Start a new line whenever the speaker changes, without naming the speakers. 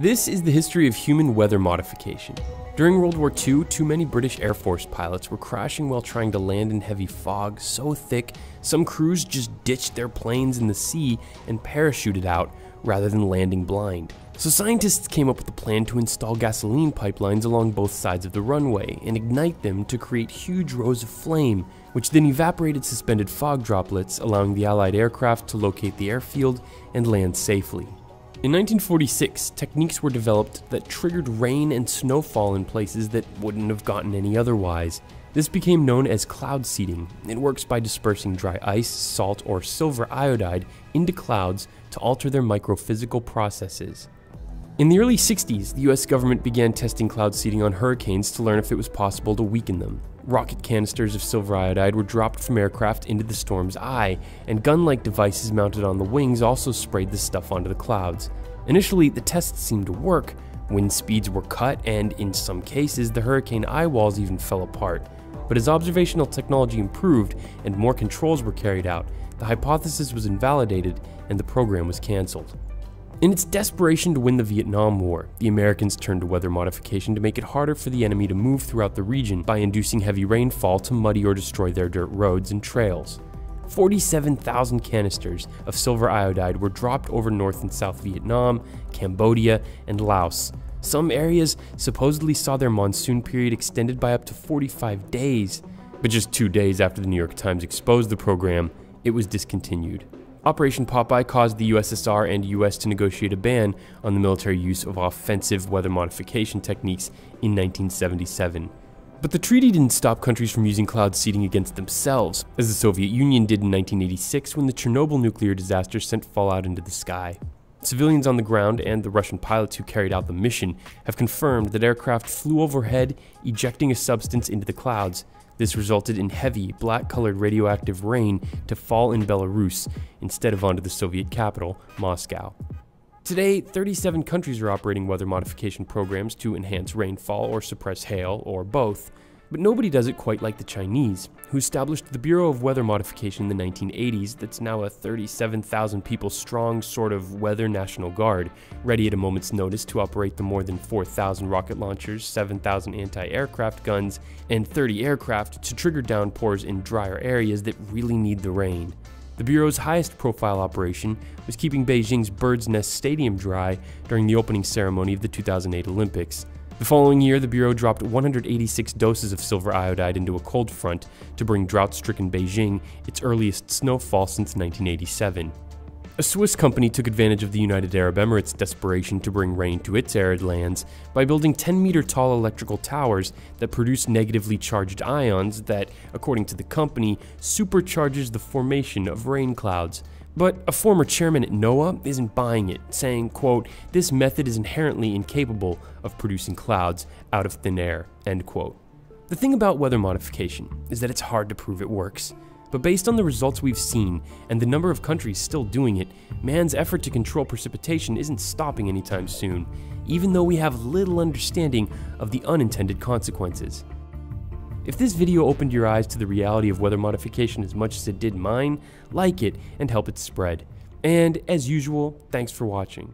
This is the history of human weather modification. During World War II, too many British Air Force pilots were crashing while trying to land in heavy fog so thick, some crews just ditched their planes in the sea and parachuted out rather than landing blind. So scientists came up with a plan to install gasoline pipelines along both sides of the runway and ignite them to create huge rows of flame, which then evaporated suspended fog droplets, allowing the Allied aircraft to locate the airfield and land safely. In 1946, techniques were developed that triggered rain and snowfall in places that wouldn't have gotten any otherwise. This became known as cloud seeding. It works by dispersing dry ice, salt, or silver iodide into clouds to alter their microphysical processes. In the early 60s, the US government began testing cloud seeding on hurricanes to learn if it was possible to weaken them. Rocket canisters of silver iodide were dropped from aircraft into the storm's eye, and gun-like devices mounted on the wings also sprayed the stuff onto the clouds. Initially, the tests seemed to work. Wind speeds were cut, and in some cases, the hurricane eye walls even fell apart. But as observational technology improved and more controls were carried out, the hypothesis was invalidated and the program was canceled. In its desperation to win the Vietnam War, the Americans turned to weather modification to make it harder for the enemy to move throughout the region by inducing heavy rainfall to muddy or destroy their dirt roads and trails. 47,000 canisters of silver iodide were dropped over North and South Vietnam, Cambodia, and Laos. Some areas supposedly saw their monsoon period extended by up to 45 days, but just 2 days after the New York Times exposed the program, it was discontinued. Operation Popeye caused the USSR and US to negotiate a ban on the military use of offensive weather modification techniques in 1977. But the treaty didn't stop countries from using cloud seeding against themselves, as the Soviet Union did in 1986 when the Chernobyl nuclear disaster sent fallout into the sky. Civilians on the ground and the Russian pilots who carried out the mission have confirmed that aircraft flew overhead, ejecting a substance into the clouds. This resulted in heavy, black-colored radioactive rain to fall in Belarus instead of onto the Soviet capital, Moscow. Today, 37 countries are operating weather modification programs to enhance rainfall or suppress hail, or both. But nobody does it quite like the Chinese, who established the Bureau of Weather Modification in the 1980s that's now a 37,000 people strong sort of weather national guard, ready at a moment's notice to operate the more than 4,000 rocket launchers, 7,000 anti-aircraft guns, and 30 aircraft to trigger downpours in drier areas that really need the rain. The Bureau's highest profile operation was keeping Beijing's Bird's Nest Stadium dry during the opening ceremony of the 2008 Olympics. The following year, the Bureau dropped 186 doses of silver iodide into a cold front to bring drought-stricken Beijing its earliest snowfall since 1987. A Swiss company took advantage of the United Arab Emirates' desperation to bring rain to its arid lands by building 10-meter-tall electrical towers that produce negatively charged ions that, according to the company, supercharges the formation of rain clouds. But a former chairman at NOAA isn't buying it, saying, quote, "This method is inherently incapable of producing clouds out of thin air," end quote. The thing about weather modification is that it's hard to prove it works. But based on the results we've seen and the number of countries still doing it, man's effort to control precipitation isn't stopping anytime soon, even though we have little understanding of the unintended consequences. If this video opened your eyes to the reality of weather modification as much as it did mine, like it and help it spread. And as usual, thanks for watching.